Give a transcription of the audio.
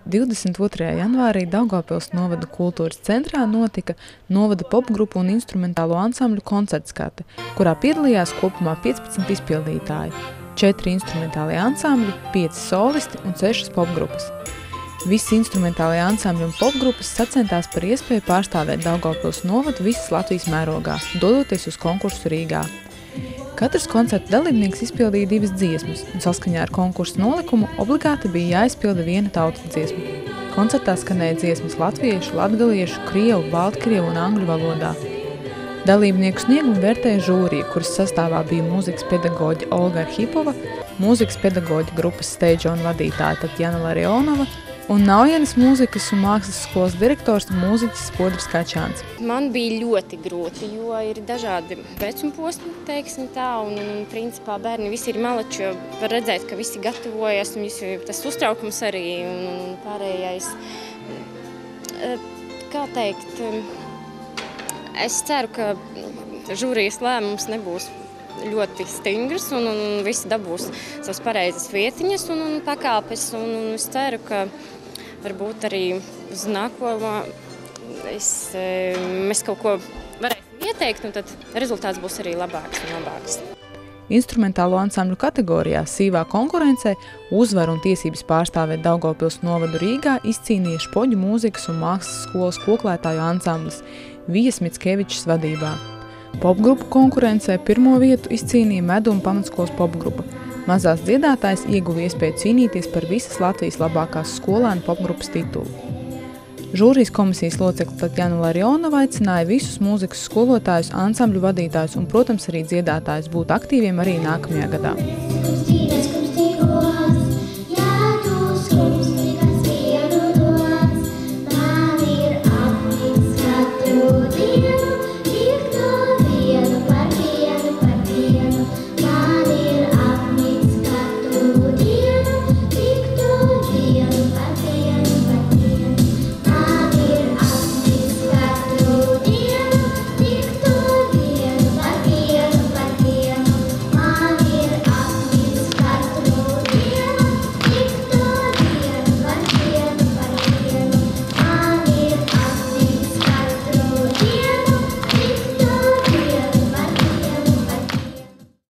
22. janvārī Daugavpils novada kultūras centrā notika novada popgrupu un instrumentālo ansambļu koncertskate, kurā piedalījās kopumā 15 izpildītāji, 4 instrumentālie ansambļi, 5 solisti un 6 popgrupas. Visi instrumentālie ansambļi un popgrupas sacentās par iespēju pārstāvēt Daugavpils novadu visas Latvijas mērogā, dodoties uz konkursu Rīgā. Katrs koncerta dalībnieks izpildīja 2 dziesmas, un saskaņā ar konkursu nolikumu obligāti bija jāizpilda viena tautas dziesma. Koncertā skanēja dziesmas latviešu, latgaliešu, krievu, baltkrievu un angļu valodā. Dalībnieku sniegumu vērtēja žūrija, kuras sastāvā bija mūzikas pedagoģe Olga Arhipova, mūzikas pedagoģe grupas Stage On vadītāja Tatjana Larionova un Naujenes mūzikas un mākslas skolas direktors mūziķis Spodris Kačāns. Man bija ļoti grūti, jo ir dažādi vecuma posmi, teiksim tā, un principā bērni visi ir malači, var redzēt, ka visi gatavojas, un visi, tas uztraukums arī un pārējais. Kā teikt, es ceru, ka žūrijas lēmums nebūs ļoti stingrs un visi dabūs savas pareizas vietiņas un pakāpes, un es ceru, ka varbūt arī uz nākamo mēs kaut ko varēsim ieteikt, un tad rezultāts būs arī labāks un labāks. Instrumentālo ansambļu kategorijā sīvā konkurencē uzvaru un tiesības pārstāvēt Daugavpils novadu Rīgā izcīnīja Špoģu mūzikas un mākslas skolas koklētāju ansamblis Vijas Mickevičs vadībā. Popgrupu konkurencē pirmo vietu izcīnīja Meduma pamatskolas popgrupa. Mazās dziedātājs ieguva iespēju cīnīties par visas Latvijas labākās skolēnu popgrupas titulu. Žūrijas komisijas locekli Tatjana Larionova aicināja visus mūzikas skolotājus, ansambļu vadītājus un, protams, arī dziedātājus būt aktīviem arī nākamajā gadā.